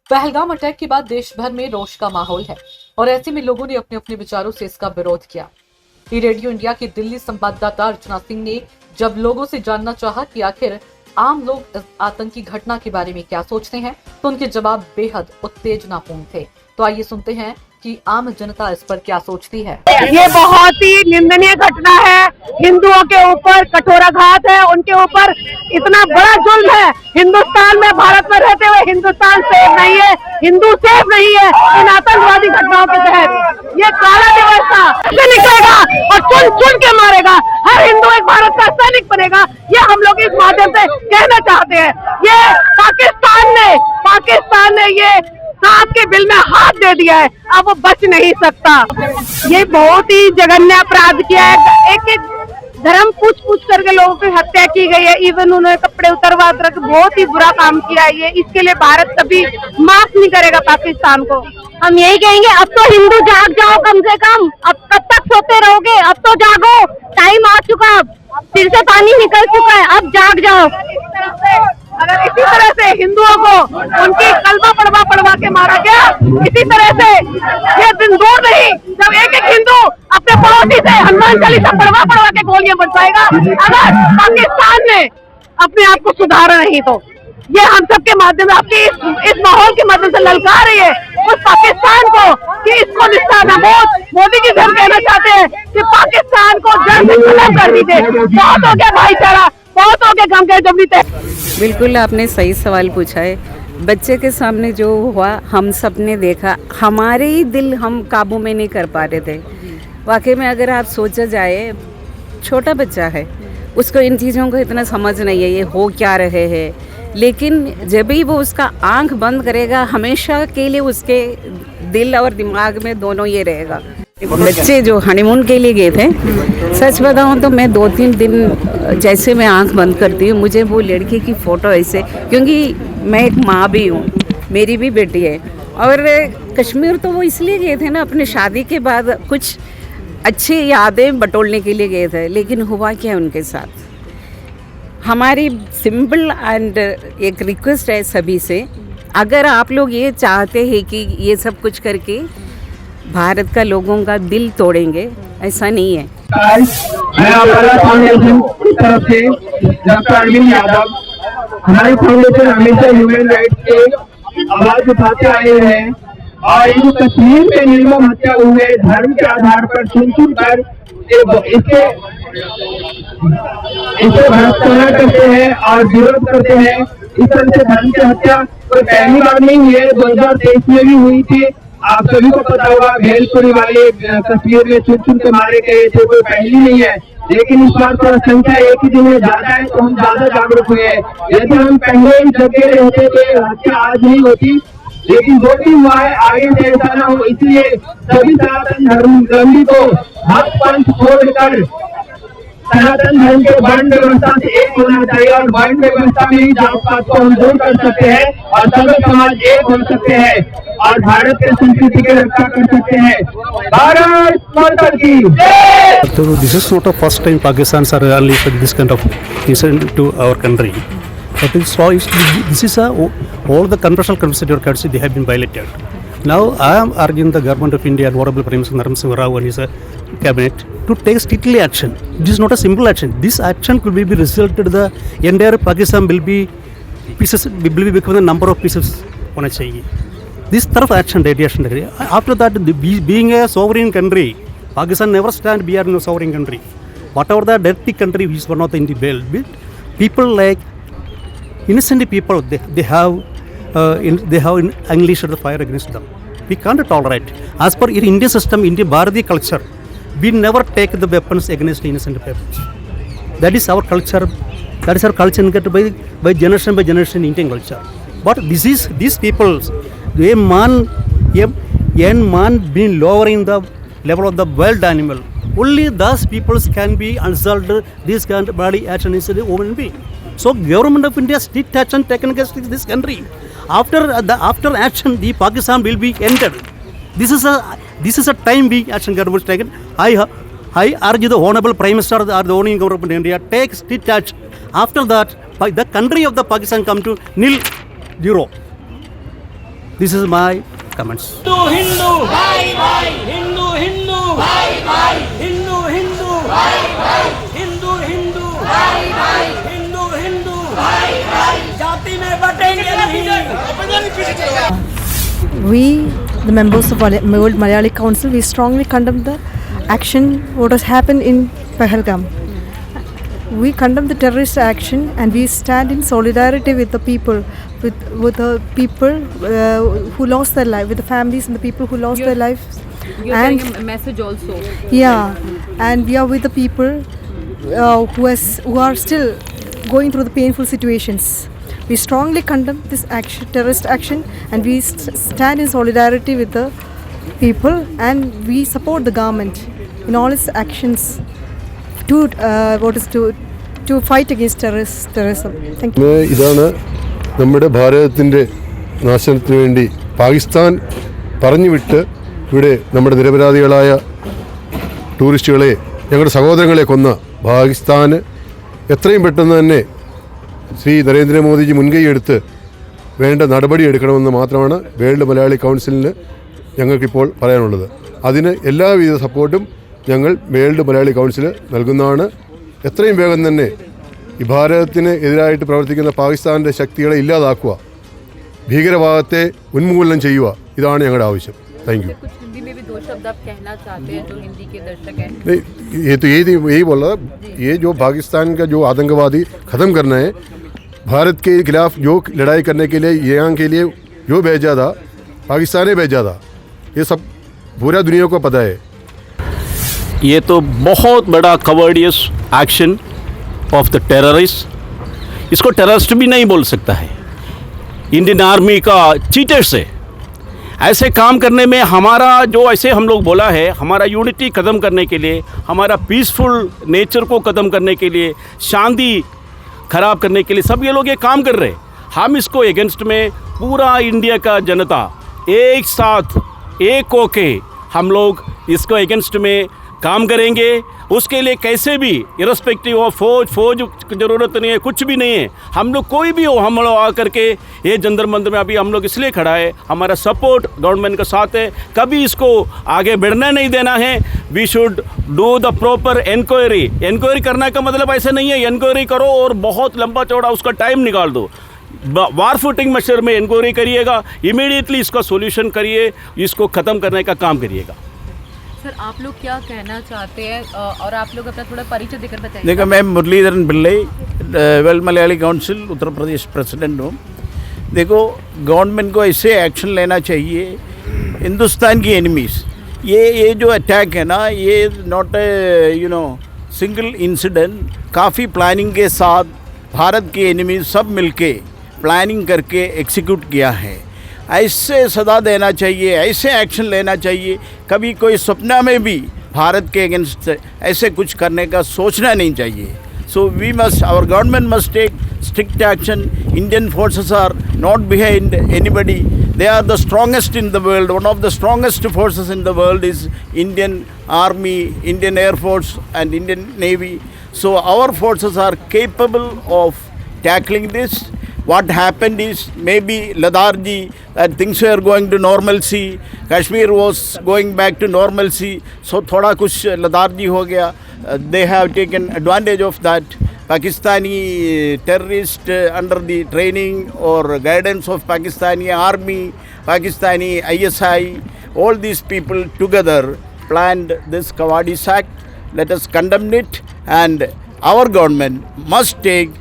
Pahalgam attack के बाद देश भर में रोष का माहौल है और ऐसे में लोगों ने अपने अपने विचारों से इसका विरोध किया। रेडियो इंडिया की दिल्ली संवाददाता अर्चना सिंह ने जब लोगों से जानना चाहा कि आखिर आम लोग इस आतंकी घटना के बारे में क्या सोचते हैं, तो उनके जवाब बेहद उत्तेजनापूर्ण थे। तो आइए सुनते हैं कि आम जनता इस पर क्या सोचती है। ये बहुत ही निंदनीय घटना है। हिंदुओं के ऊपर कठोराघात है, उनके ऊपर इतना बड़ा जुल्म है। हिंदुस्तान में, भारत में रहते हुए हिंदुस्तान सेफ नहीं है, हिंदू सेफ नहीं है इन आतंकवादी घटनाओं के तहत। ये काला व्यवस्था से निकलेगा और चुन चुन के मारेगा। हर हिंदू एक भारत का सैनिक बनेगा, ये हम लोग इस माध्यम से कहना चाहते हैं। ये पाकिस्तान ने ये सांप के बिल में हाथ दे दिया है, अब वो बच नहीं सकता। ये बहुत ही जघन्य अपराध किया है। एक एक धर्म पूछ करके लोगों की हत्या की गई है। इवन उन्होंने कपड़े उतरवा कर बहुत ही बुरा काम किया है। ये इसके लिए भारत कभी माफ नहीं करेगा पाकिस्तान को। हम यही कहेंगे, अब तो हिंदू जाग जाओ कम से कम। अब कब तक सोते रहोगे? अब तो जागो, टाइम आ चुका, सिर से पानी निकल चुका है, अब जाग जाओ। अगर इसी तरह से हिंदुओं को उनकी कलमा पढ़वा के मारा गया, इसी तरह से ये दिन दूर नहीं जब एक एक हिंदू अपने पड़ोसी से हनुमान चालीसा पढ़वा के गोलियां बरसाएगा। अगर पाकिस्तान ने अपने आप को सुधारा नहीं तो ये हम सबके माध्यम से, आपके इस माहौल के माध्यम से ललकार रही है उस पाकिस्तान को कि इसको निस्तारना। मोदी जी हम कहना चाहते हैं कि पाकिस्तान को जड़ से खत्म कर दीजिए। बहुत हो गया भाईचारा, बहुत हो गया गम के जमनीते। बिल्कुल आपने सही सवाल पूछा है। बच्चे के सामने जो हुआ हम सब ने देखा, हमारे ही दिल हम काबू में नहीं कर पा रहे थे। वाकई में अगर आप सोचा जाए, छोटा बच्चा है, उसको इन चीज़ों को इतना समझ नहीं है ये हो क्या रहे हैं, लेकिन जब भी वो उसका आंख बंद करेगा, हमेशा के लिए उसके दिल और दिमाग में दोनों ये रहेगा। बच्चे जो हनीमून के लिए गए थे, सच बताऊं तो मैं 2-3 दिन जैसे मैं आंख बंद करती हूँ, मुझे वो लड़के की फ़ोटो ऐसे, क्योंकि मैं एक माँ भी हूँ, मेरी भी बेटी है। और कश्मीर तो वो इसलिए गए थे ना, अपने शादी के बाद कुछ अच्छी यादें बटोरने के लिए गए थे, लेकिन हुआ क्या उनके साथ। हमारी सिंपल एंड एक रिक्वेस्ट है सभी से, अगर आप लोग ये चाहते हैं कि ये सब कुछ करके भारत का लोगों का दिल तोड़ेंगे, ऐसा नहीं है। मैं हमारा फाउंडेशन की तरफ से डॉक्टर अरविंद यादव, हमारी फाउंडेशन हमेशा ह्यूमन राइट्स के आवाज उठाते आए हैं और इन कश्मीर में निर्मम हत्या हुए धर्म के आधार पर चुन कर इसे भ्रष्टाचार करते हैं और विरोध करते हैं। इस तरह से धर्म की हत्या कोई पहली बार नहीं हुई है, 2023 में भी हुई थी। आप सभी को पता होगा, भेलपुरी वाले कश्मीर में चुन के मारे गए थे, कोई पहली नहीं है। लेकिन इस बार थोड़ा संख्या एक ही दिन में ज्यादा है तो हम ज्यादा जागरूक हुए हैं। यदि हम पहले ही जगह रहते तो हत्या आज नहीं होती, लेकिन जो भी हुआ है आगे से ऐसा ना हो, इसलिए सभी सनातन धर्मावलंबी को हक पंथ छोड़कर सनातन धर्म के वर्ण व्यवस्था से एक होना चाहिए और वर्ण व्यवस्था में ही जात पात को हम दूर कर सकते हैं और सभी समाज एक हो सकते हैं और भारत के संस्कृति की रक्षा कर सकते हैं। भारत माता की जय। So this is not the first time Pakistan's are unleashed this kind of incident to our country. But this is all the constitutional concepts they have been violated. Now I am urging the government of India and Honorable Prime Minister Narendra Singh Rao and his cabinet to take strictly action. This is not a simple action. This action could be resulted the entire Pakistan will be pieces, will be become the number of pieces होना चाहिए. This तरफ action radiation. After that, being a sovereign country, Pakistan never stand beyond a sovereign country. Whatever the dirty country is one of the in the world, people like innocent people, they have unleashed the fire against them. We can't tolerate. As per Indian system, Indian Bharati culture, we never take the weapons against innocent people. That is our culture. That is our culture by generation Indian culture. But these people, a man being lowering the level of the wild animal. Only those peoples can be insulted. This kind of body action is a human being. So government of India strict action taken against this country. After action, the Pakistan will be ended. This is a time being action government taken. I urge the Honorable Prime Minister or the owning government of India take strict action. After that, the country of the Pakistan come to nil zero. This is my comments. Hindu भाई भाई हिंदू हिंदू भाई भाई हिंदू हिंदू भाई भाई हिंदू हिंदू भाई भाई हिंदू हिंदू भाई भाई जाति में बटेंगे नहीं। We, the members of World Malayali Council, we strongly condemn the action what has happened in Pahalgam. We condemn the terrorist action and we stand in solidarity with the people, with the people who lost their life, with the families and the people who lost their lives. You're And getting a message also. yeah, and we are with the people who are still going through the painful situations. We strongly condemn this action, terrorist action, and we stand in solidarity with the people, and we support the government in all its actions to fight against terrorism. Thank you. ഇതാണ് നമ്മുടെ ഭാരതത്തിൻ്റെ നാശനത്തിന് വേണ്ടി പാകിസ്ഥാൻ പറഞ്ഞു വിട്ട് ഇവിടെ നമ്മുടെ നിരപരാധികളായ ടൂറിസ്റ്റുകളെ ഞങ്ങളുടെ സഹോദരങ്ങളെ കൊന്ന പാകിസ്ഥാന് എത്രയും പെട്ടെന്ന് തന്നെ ശ്രീ നരേന്ദ്രമോദിജി മുൻകൈയെടുത്ത് വേണ്ട നടപടി എടുക്കണമെന്ന് മാത്രമാണ് വേൾഡ് മലയാളി കൗൺസിലിന് ഞങ്ങൾക്കിപ്പോൾ പറയാനുള്ളത്. അതിന് എല്ലാവിധ സപ്പോർട്ടും ഞങ്ങൾ വേൾഡ് മലയാളി കൗൺസിൽ നൽകുന്നതാണ്. എത്രയും വേഗം തന്നെ ഈ ഭാരതത്തിന് എതിരായിട്ട് പ്രവർത്തിക്കുന്ന പാകിസ്ഥാൻ്റെ ശക്തികളെ ഇല്ലാതാക്കുക, ഭീകരവാദത്തെ ഉന്മൂലനം ചെയ്യുക, ഇതാണ് ഞങ്ങളുടെ ആവശ്യം. Thank you. हिंदी में भी दो शब्द आप कहना चाहते हैं जो हिंदी के दर्शक हैं? नहीं, ये तो यही बोला, ये जो पाकिस्तान का जो आतंकवादी ख़त्म करना है, भारत के खिलाफ जो लड़ाई करने के लिए यहाँ के लिए जो भेजा था, पाकिस्तान ने भेजा था, ये सब पूरा दुनिया को पता है. ये तो बहुत बड़ा कवर्डियस एक्शन ऑफ द टेररिस्ट. इसको टेररिस्ट भी नहीं बोल सकता है. इंडियन आर्मी का चीटर्स है. ऐसे काम करने में हमारा जो ऐसे हम लोग बोला है, हमारा यूनिटी ख़त्म करने के लिए, हमारा पीसफुल नेचर को ख़त्म करने के लिए, शांति ख़राब करने के लिए सब ये लोग ये काम कर रहे हैं. हम इसको अगेंस्ट में पूरा इंडिया का जनता एक साथ एक होके हम लोग इसको अगेंस्ट में काम करेंगे. उसके लिए कैसे भी इरस्पेक्टिव ऑफ फौज की ज़रूरत नहीं है, कुछ भी नहीं है. हम लोग कोई भी हो, हम लोग आकर के ये जंतर मंतर में अभी हम लोग इसलिए खड़ा है, हमारा सपोर्ट गवर्नमेंट के साथ है. कभी इसको आगे बढ़ने नहीं देना है. We should do the proper inquiry. Inquiry करने का मतलब ऐसा नहीं है इंक्वायरी करो और बहुत लंबा चौड़ा उसका टाइम निकाल दो. वार फुटिंग मेशर में इंक्वायरी करिएगा, इमीडिएटली इसका सोल्यूशन करिए, इसको ख़त्म करने का काम करिएगा. सर आप लोग क्या कहना चाहते हैं और आप लोग अपना थोड़ा परिचय देकर बताइए. देखो, मैं Muraleedharan Pillai, world Malayali council Uttar Pradesh president हूँ. देखो, गवर्नमेंट को ऐसे एक्शन लेना चाहिए. हिंदुस्तान की एनिमीज़, ये जो अटैक है ना, ये नॉट सिंगल इंसिडेंट. काफ़ी प्लानिंग के साथ भारत के एनिमीज़ सब मिलके प्लानिंग करके एग्जीक्यूट किया है. ऐसे सदा देना चाहिए, ऐसे एक्शन लेना चाहिए. कभी कोई सपना में भी भारत के अगेंस्ट ऐसे कुछ करने का सोचना नहीं चाहिए. So we must, our government must take strict action. Indian forces are not behind anybody. They are the strongest in the world. One of the strongest forces in the world is Indian Army, Indian Air Force and Indian Navy. So our forces are capable of tackling this. What happened is maybe Ladakh that things were going to normalcy. Kashmir was going back to normalcy. So thoda kuch Ladakh ho gaya. They have taken advantage of that. Pakistani terrorists under the training or guidance of Pakistani army, Pakistani ISI, all these people together planned this Cowardice Act. Let us condemn it, and our government must take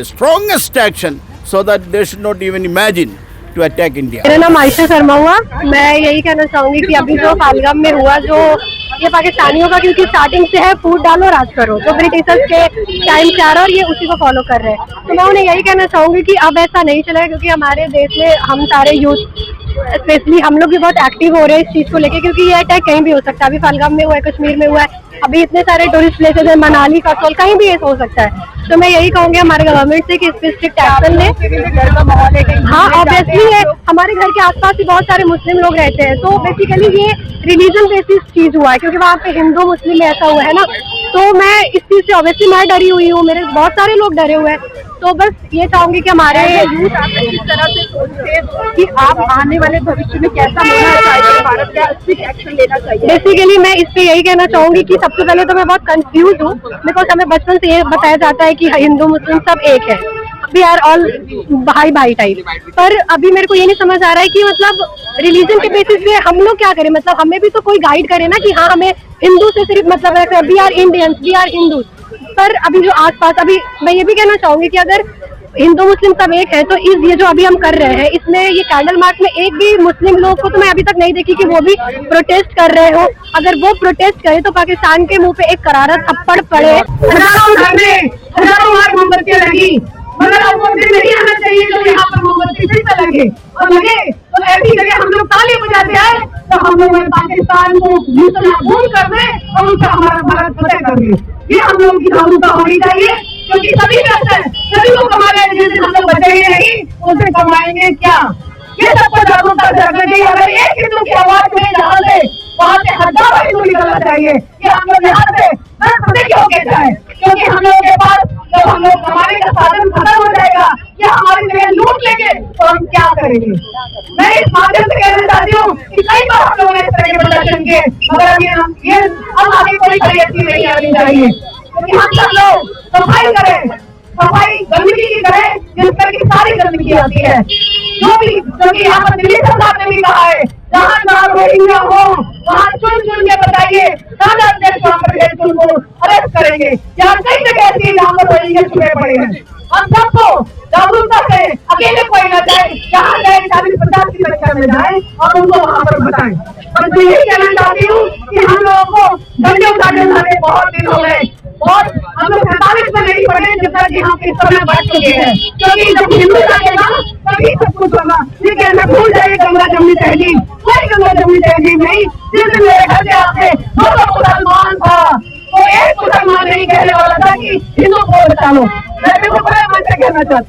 strongest action so that they should not even imagine to attack India. मेरा नाम आयशा शर्मा हुआ. मैं यही कहना चाहूँगी कि अभी जो पहलगाम में हुआ, जो ये पाकिस्तानियों का, क्योंकि स्टार्टिंग से है फूट डालो राज करो, तो ब्रिटिशर्स के टाइम से आ रहा है और ये उसी को फॉलो कर रहे हैं. तो मैं उन्हें यही कहना चाहूँगी कि अब ऐसा नहीं चलेगा, क्योंकि हमारे देश में हम सारे यूथ स्पेशली हम लोग भी बहुत एक्टिव हो रहे हैं इस चीज़ को लेके, क्योंकि ये अटैक कहीं भी हो सकता है. अभी पहलगाम में हुआ है, कश्मीर में हुआ है, अभी इतने सारे टूरिस्ट प्लेसेस हैं, मनाली, कसौल, कहीं भी ये हो सकता है. तो मैं यही कहूँगी हमारे गवर्नमेंट से कि इस पर स्ट्रिक्ट एक्शन ले. हाँ, ऑब्वियसली है, हमारे घर के आसपास ही बहुत सारे मुस्लिम लोग रहते हैं. तो बेसिकली ये रिलीजन बेसिस चीज़ हुआ है, क्योंकि वहाँ पे हिंदू मुस्लिम ऐसा हुआ है ना. तो मैं इस चीज़ से ऑब्वियसली मैं डरी हुई हूँ, मेरे बहुत सारे लोग डरे हुए हैं. तो बस ये चाहूंगी कि हमारे यूथ आपसे इस तरह से सोचते कि आप आने वाले भविष्य में कैसा होना चाहिए, भारत क्या एक्शन लेना चाहिए। बेसिकली मैं इस पे यही कहना चाहूंगी कि सबसे पहले तो मैं बहुत कंफ्यूज हूँ, बिकॉज हमें बचपन से ये बताया जाता है कि हिंदू मुस्लिम सब एक है, वी आर ऑल भाई भाई टाइप। पर अभी मेरे को ये नहीं समझ आ रहा है कि मतलब रिलीजन के बेसिस पे हम लोग क्या करें, मतलब हमें भी तो कोई गाइड करे ना कि हाँ हमें हिंदू से सिर्फ मतलब we are Indians, we are Hindu. पर अभी जो आसपास, अभी मैं ये भी कहना चाहूंगी कि अगर हिंदू मुस्लिम सब एक है तो इस ये जो अभी हम कर रहे हैं इसमें ये कैंडल मार्च में एक भी मुस्लिम लोग को तो मैं अभी तक नहीं देखी कि वो भी प्रोटेस्ट कर रहे हो। अगर वो प्रोटेस्ट करे तो पाकिस्तान के मुंह पे एक करारा थप्पड़ पड़े। हजारों घर में हजारों बार मोमबत्तियां लगी, मगर अब वो दिन नहीं आना चाहिए जो यहाँ पर मोमबत्ती फिर से लगे, और लगे तो ऐसी जगह हम लोग ताली बजाते हैं तो हम लोग पाकिस्तान को भूल कर दें और उनका हमारा भारत फतेह कर दे। ये हम लोगों की जागरूकता होनी चाहिए, क्योंकि सभी व्यस्त है, सभी लोग कमा रहे हैं, जिस दिन हम लोग बचेंगे नहीं उनसे कमाएंगे क्या, ये सबको जागरूकता रखना चाहिए। अगर एक हिंदू की आवाज में जहाँ से वहाँ से हजारों हिंदू निकलना चाहिए कि हम लोग यहाँ से फतेह क्यों कहता है, क्योंकि हम लोगों के पास जब हम लोग कमाने का साधन खत्म हो जाएगा या हमारी जगह लूट लेंगे तो हम क्या करेंगे। मैं इस माध्यम से कहना चाहती हूँ कि कई बार हम लोगों ने इस तरह के प्रदर्शन किए, मगर ये अब आगे कोई गलती नहीं आनी चाहिए, क्योंकि हम सब लोग सफाई करें, सफाई गंदगी की करें जिस पर की सारी गंदगी आती है। जो भी, क्योंकि यहाँ पर दिल्ली सरकार ने भी कहा है जहाँ जहाँ रोहिंग्या हो वहाँ चुन चुन के बताइए, सारे अध्यक्ष वहाँ पर गए उनको अरेस्ट करेंगे। यहाँ कई जगह ऐसी है जहाँ पर रोहिंग्या छुपे पड़े हैं। हम सबको जागरूकता से अकेले कोई न जाए, जहाँ जाए 40-50 की संख्या में जाए और उनको वहाँ पर बताएं। और मैं यही कहना चाहती हूँ कि हम लोगों को झंडे उठाने वाले बहुत दिन हो गए और हम लोग 47 में नहीं पढ़े जब तक कि हम इस समय बढ़ चुके हैं, क्योंकि जब हिंदू जाएगा तभी सब कुछ होगा। ये कहना भूल जाइए गंगा जमुनी तहजीब, कोई गंगा जमुनी तहजीब नहीं। जिस दिन मेरे घर से आते 200 मुसलमान था तो एक मुसलमान नहीं कहने वाला था कि हिंदू को बचा लो। मैं बिल्कुल बड़े मन से कहना चाहती हूँ।